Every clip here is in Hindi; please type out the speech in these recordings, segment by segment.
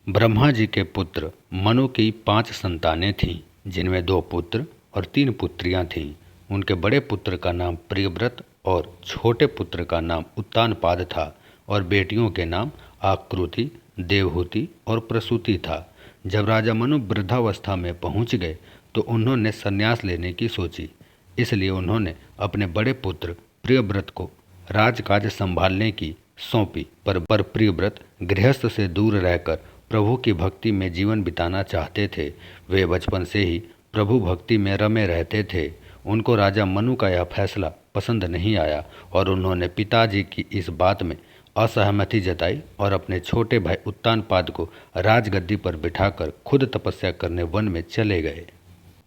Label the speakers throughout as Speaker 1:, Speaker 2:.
Speaker 1: ब्रह्मा जी के पुत्र मनु की 5 संतानें थीं, जिनमें 2 पुत्र और 3 पुत्रियां थीं। उनके बड़े पुत्र का नाम प्रियव्रत और छोटे पुत्र का नाम उत्तानपाद था, और बेटियों के नाम आकृति, देवहूति और प्रसूति था। जब राजा मनु वृद्धावस्था में पहुंच गए तो उन्होंने संन्यास लेने की सोची। इसलिए उन्होंने अपने बड़े पुत्र प्रियव्रत को राजकाज संभालने की सौंपी, पर प्रियव्रत गृहस्थ से दूर रहकर प्रभु की भक्ति में जीवन बिताना चाहते थे। वे बचपन से ही प्रभु भक्ति में रमे रहते थे। उनको राजा मनु का यह फैसला पसंद नहीं आया और उन्होंने पिताजी की इस बात में असहमति जताई और अपने छोटे भाई उत्तानपाद को राजगद्दी पर बिठाकर खुद तपस्या करने वन में चले गए।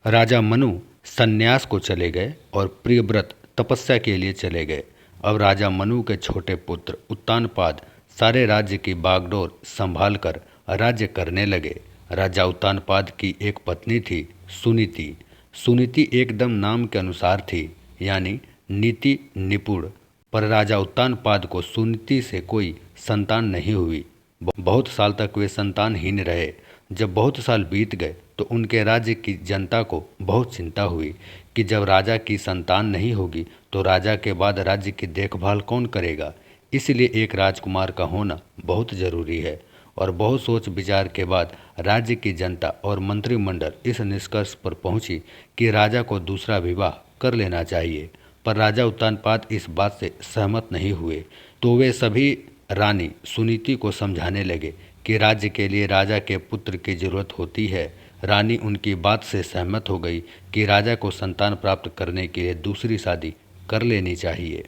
Speaker 1: राजा मनु संन्यास को चले गए और प्रियव्रत तपस्या के लिए चले गए। अब राजा मनु के छोटे पुत्र उत्तानपाद सारे राज्य की बागडोर संभालकर राज्य करने लगे। राजा उत्तानपाद की एक पत्नी थी, सुनीति। सुनीति एकदम नाम के अनुसार थी, यानी नीति निपुण। पर राजा उत्तानपाद को सुनीति से कोई संतान नहीं हुई। बहुत साल तक वे संतानहीन रहे। जब बहुत साल बीत गए तो उनके राज्य की जनता को बहुत चिंता हुई कि जब राजा की संतान नहीं होगी तो राजा के बाद राज्य की देखभाल कौन करेगा। इसलिए एक राजकुमार का होना बहुत जरूरी है। और बहुत सोच विचार के बाद राज्य की जनता और मंत्रिमंडल इस निष्कर्ष पर पहुंची कि राजा को दूसरा विवाह कर लेना चाहिए। पर राजा उत्तानपाद इस बात से सहमत नहीं हुए, तो वे सभी रानी सुनीति को समझाने लगे कि राज्य के लिए राजा के पुत्र की जरूरत होती है। रानी उनकी बात से सहमत हो गई कि राजा को संतान प्राप्त करने के लिए दूसरी शादी कर लेनी चाहिए।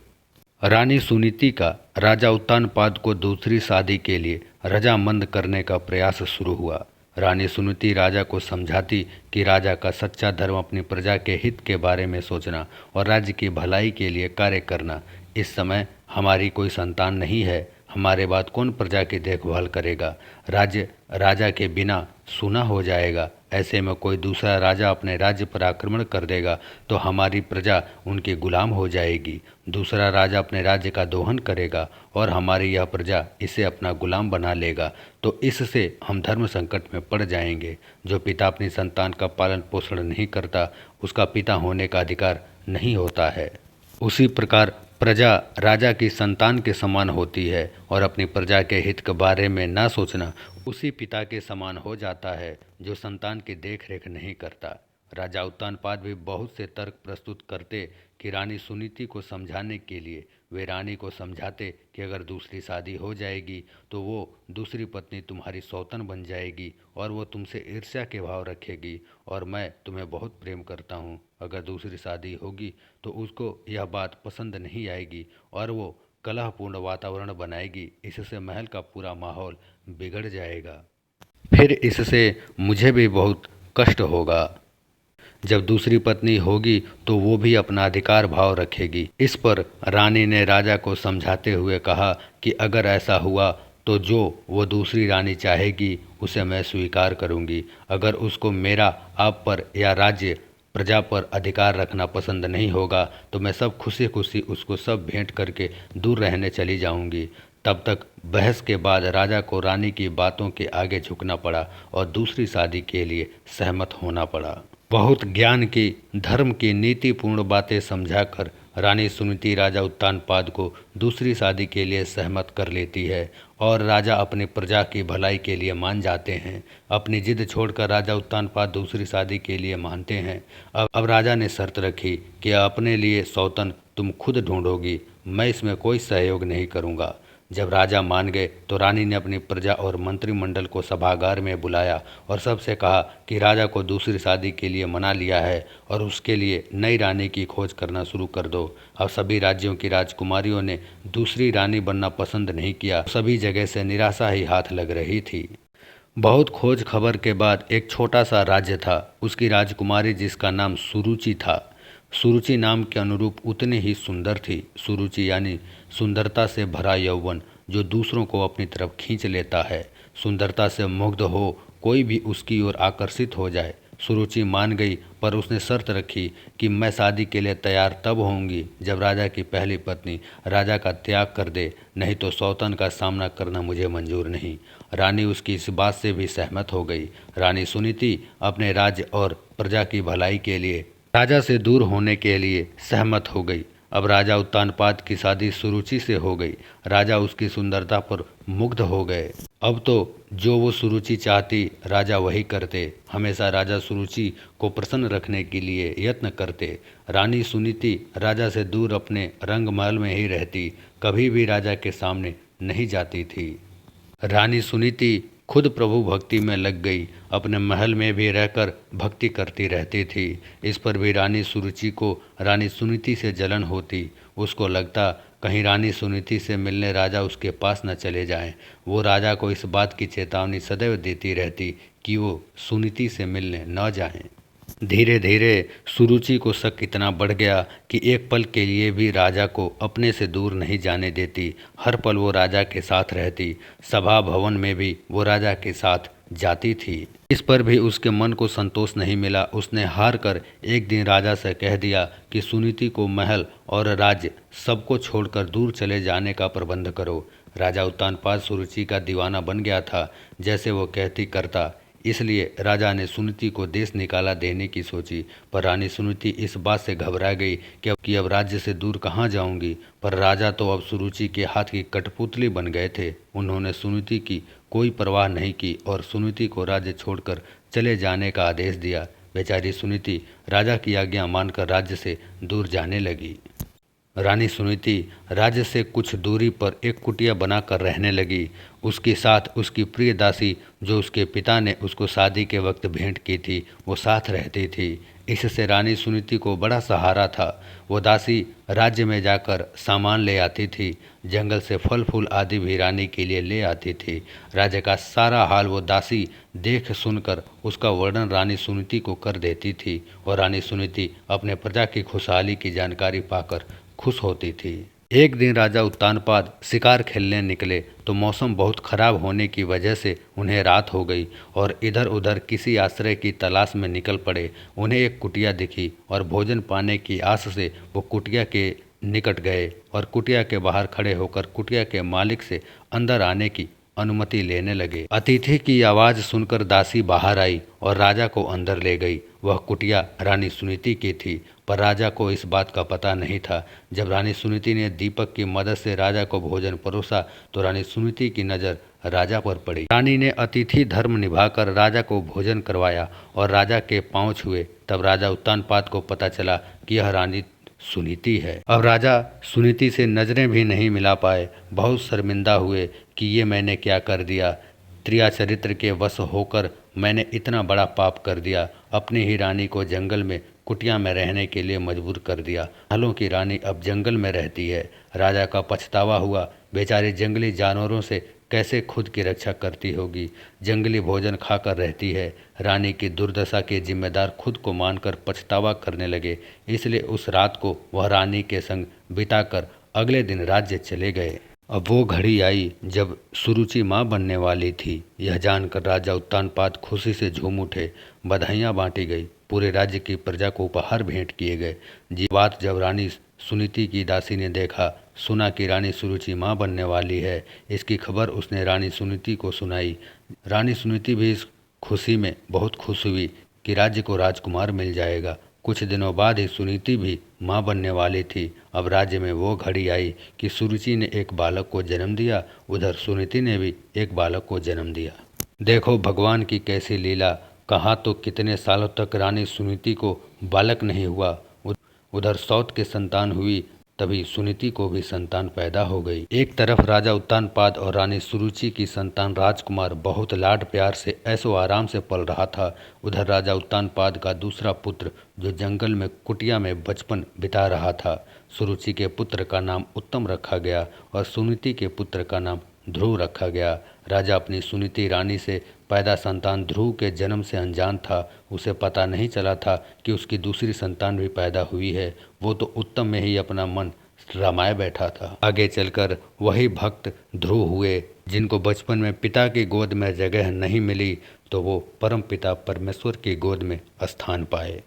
Speaker 1: रानी सुनीति का राजा उत्तानपाद को दूसरी शादी के लिए रजामंद करने का प्रयास शुरू हुआ। रानी सुनीति राजा को समझाती कि राजा का सच्चा धर्म अपनी प्रजा के हित के बारे में सोचना और राज्य की भलाई के लिए कार्य करना। इस समय हमारी कोई संतान नहीं है, हमारे बाद कौन प्रजा की देखभाल करेगा। राज्य राजा के बिना सूना हो जाएगा। ऐसे में कोई दूसरा राजा अपने राज्य पर आक्रमण कर देगा तो हमारी प्रजा उनकी गुलाम हो जाएगी। दूसरा राजा अपने राज्य का दोहन करेगा और हमारी यह प्रजा इसे अपना गुलाम बना लेगा, तो इससे हम धर्म संकट में पड़ जाएंगे। जो पिता अपनी संतान का पालन पोषण नहीं करता, उसका पिता होने का अधिकार नहीं होता है। उसी प्रकार प्रजा राजा की संतान के समान होती है और अपनी प्रजा के हित के बारे में ना सोचना उसी पिता के समान हो जाता है जो संतान की देखरेख नहीं करता। राजा उत्तानपाद भी बहुत से तर्क प्रस्तुत करते कि रानी सुनीति को समझाने के लिए वे रानी को समझाते कि अगर दूसरी शादी हो जाएगी तो वो दूसरी पत्नी तुम्हारी सौतन बन जाएगी और वो तुमसे ईर्ष्या के भाव रखेगी, और मैं तुम्हें बहुत प्रेम करता हूँ। अगर दूसरी शादी होगी तो उसको यह बात पसंद नहीं आएगी और वो कलहपूर्ण वातावरण बनाएगी। इससे महल का पूरा माहौल बिगड़ जाएगा। फिर इससे मुझे भी बहुत कष्ट होगा। जब दूसरी पत्नी होगी तो वो भी अपना अधिकार भाव रखेगी। इस पर रानी ने राजा को समझाते हुए कहा कि अगर ऐसा हुआ तो जो वो दूसरी रानी चाहेगी उसे मैं स्वीकार करूंगी। अगर उसको मेरा आप पर या राज्य प्रजा पर अधिकार रखना पसंद नहीं होगा तो मैं सब खुशी खुशी उसको सब भेंट करके दूर रहने चली जाऊंगी। तब तक बहस के बाद राजा को रानी की बातों के आगे झुकना पड़ा और दूसरी शादी के लिए सहमत होना पड़ा। बहुत ज्ञान की, धर्म की नीतिपूर्ण बातें समझाकर रानी सुनीति राजा उत्तानपाद को दूसरी शादी के लिए सहमत कर लेती है और राजा अपनी प्रजा की भलाई के लिए मान जाते हैं। अपनी जिद छोड़कर राजा उत्तानपाद दूसरी शादी के लिए मानते हैं। अब राजा ने शर्त रखी कि अपने लिए सौतन तुम खुद ढूंढोगी, मैं इसमें कोई सहयोग नहीं करूँगा। जब राजा मान गए तो रानी ने अपनी प्रजा और मंत्रिमंडल को सभागार में बुलाया और सबसे कहा कि राजा को दूसरी शादी के लिए मना लिया है और उसके लिए नई रानी की खोज करना शुरू कर दो। अब सभी राज्यों की राजकुमारियों ने दूसरी रानी बनना पसंद नहीं किया। सभी जगह से निराशा ही हाथ लग रही थी। बहुत खोज खबर के बाद एक छोटा सा राज्य था। उसकी राजकुमारी जिसका नाम सुरुचि था। सुरुचि नाम के अनुरूप उतनी ही सुंदर थी। सुरुचि यानी सुंदरता से भरा यौवन जो दूसरों को अपनी तरफ खींच लेता है। सुंदरता से मुग्ध हो कोई भी उसकी ओर आकर्षित हो जाए। सुरुचि मान गई, पर उसने शर्त रखी कि मैं शादी के लिए तैयार तब होंगी जब राजा की पहली पत्नी राजा का त्याग कर दे, नहीं तो सौतन का सामना करना मुझे मंजूर नहीं। रानी उसकी इस बात से भी सहमत हो गई। रानी सुनीति अपने राज्य और प्रजा की भलाई के लिए राजा से दूर होने के लिए सहमत हो गई। अब राजा उत्तानपाद की शादी सुरुचि से हो गई। राजा उसकी सुंदरता पर मुग्ध हो गए। अब तो जो वो सुरुचि चाहती राजा वही करते। हमेशा राजा सुरुचि को प्रसन्न रखने के लिए यत्न करते। रानी सुनीति राजा से दूर अपने रंग महल में ही रहती, कभी भी राजा के सामने नहीं जाती थी। रानी सुनीति खुद प्रभु भक्ति में लग गई, अपने महल में भी रहकर भक्ति करती रहती थी। इस पर भी रानी सुरुचि को रानी सुनीति से जलन होती। उसको लगता कहीं रानी सुनीति से मिलने राजा उसके पास न चले जाएं। वो राजा को इस बात की चेतावनी सदैव देती रहती कि वो सुनीति से मिलने न जाएं। धीरे धीरे सुरुचि को शक इतना बढ़ गया कि एक पल के लिए भी राजा को अपने से दूर नहीं जाने देती। हर पल वो राजा के साथ रहती। सभा भवन में भी वो राजा के साथ जाती थी। इस पर भी उसके मन को संतोष नहीं मिला। उसने हार कर एक दिन राजा से कह दिया कि सुनीति को महल और राज्य सबको छोड़कर दूर चले जाने का प्रबंध करो। राजा उत्तानपाद सुरुचि का दीवाना बन गया था, जैसे वो कहती करता। इसलिए राजा ने सुनीति को देश निकाला देने की सोची, पर रानी सुनीति इस बात से घबरा गई कि अब राज्य से दूर कहाँ जाऊंगी। पर राजा तो अब सुरुचि के हाथ की कठपुतली बन गए थे। उन्होंने सुनीति की कोई परवाह नहीं की और सुनीति को राज्य छोड़कर चले जाने का आदेश दिया। बेचारी सुनीति राजा की आज्ञा मानकर राज्य से दूर जाने लगी। रानी सुनीति राज्य से कुछ दूरी पर एक कुटिया बनाकर रहने लगी। उसके साथ उसकी प्रिय दासी, जो उसके पिता ने उसको शादी के वक्त भेंट की थी, वो साथ रहती थी। इससे रानी सुनीति को बड़ा सहारा था। वो दासी राज्य में जाकर सामान ले आती थी। जंगल से फल फूल आदि भी रानी के लिए ले आती थी। राज्य का सारा हाल वो दासी देख सुनकर उसका वर्णन रानी सुनीति को कर देती थी और रानी सुनीति अपने प्रजा की खुशहाली की जानकारी पाकर खुश होती थी। एक दिन राजा उत्तानपाद शिकार खेलने निकले तो मौसम बहुत खराब होने की वजह से उन्हें रात हो गई और इधर उधर किसी आश्रय की तलाश में निकल पड़े। उन्हें एक कुटिया दिखी और भोजन पाने की आस से वो कुटिया के निकट गए और कुटिया के बाहर खड़े होकर कुटिया के मालिक से अंदर आने की अनुमति लेने लगे। अतिथि की आवाज़ सुनकर दासी बाहर आई और राजा को अंदर ले गई। वह कुटिया रानी सुनीति की थी, पर राजा को इस बात का पता नहीं था। जब रानी सुनीति ने दीपक की मदद से राजा को भोजन परोसा तो रानी सुनीति की नज़र राजा पर पड़ी। रानी ने अतिथि धर्म निभाकर राजा को भोजन करवाया और राजा के पांव छुए। तब राजा उत्तानपाद को पता चला कि यह रानी सुनीति है। अब राजा सुनीति से नजरें भी नहीं मिला पाए। बहुत शर्मिंदा हुए कि ये मैंने क्या कर दिया। त्रिया चरित्र के वश होकर मैंने इतना बड़ा पाप कर दिया। अपनी ही रानी को जंगल में कुटिया में रहने के लिए मजबूर कर दिया। महलों की रानी अब जंगल में रहती है। राजा का पछतावा हुआ। बेचारी जंगली जानवरों से कैसे खुद की रक्षा करती होगी। जंगली भोजन खाकर रहती है। रानी की दुर्दशा के जिम्मेदार खुद को मानकर पछतावा करने लगे। इसलिए उस रात को वह रानी के संग बिताकर अगले दिन राज्य चले गए। अब वो घड़ी आई जब सुरुचि माँ बनने वाली थी। यह जानकर राजा उत्तानपाद खुशी से झूम उठे। बधाइयाँ बांटी गई। पूरे राज्य की प्रजा को उपहार भेंट किए गए। ये बात जब रानी सुनीति की दासी ने देखा, सुना कि रानी सुरुचि माँ बनने वाली है, इसकी खबर उसने रानी सुनीति को सुनाई। रानी सुनीति भी इस खुशी में बहुत खुश हुई कि राज्य को राजकुमार मिल जाएगा। कुछ दिनों बाद ही सुनीति भी माँ बनने वाली थी। अब राज्य में वो घड़ी आई कि सुरुचि ने एक बालक को जन्म दिया, उधर सुनीति ने भी एक बालक को जन्म दिया। देखो भगवान की कैसी लीला। कहाँ तो कितने सालों तक रानी सुनीति को बालक नहीं हुआ, उधर सौत के संतान हुई, तभी सुनीति को भी संतान पैदा हो गई। एक तरफ राजा उत्तानपाद और रानी सुरुचि की संतान राजकुमार बहुत लाड प्यार से ऐशो आराम से पल रहा था। उधर राजा उत्तानपाद का दूसरा पुत्र जो जंगल में कुटिया में बचपन बिता रहा था। सुरुचि के पुत्र का नाम उत्तम रखा गया और सुनीति के पुत्र का नाम ध्रुव रखा गया। राजा अपनी सुनीति रानी से पैदा संतान ध्रुव के जन्म से अनजान था। उसे पता नहीं चला था कि उसकी दूसरी संतान भी पैदा हुई है। वो तो उत्तम में ही अपना मन रमाए बैठा था। आगे चलकर वही भक्त ध्रुव हुए जिनको बचपन में पिता की गोद में जगह नहीं मिली तो वो परम पिता परमेश्वर की गोद में स्थान पाए।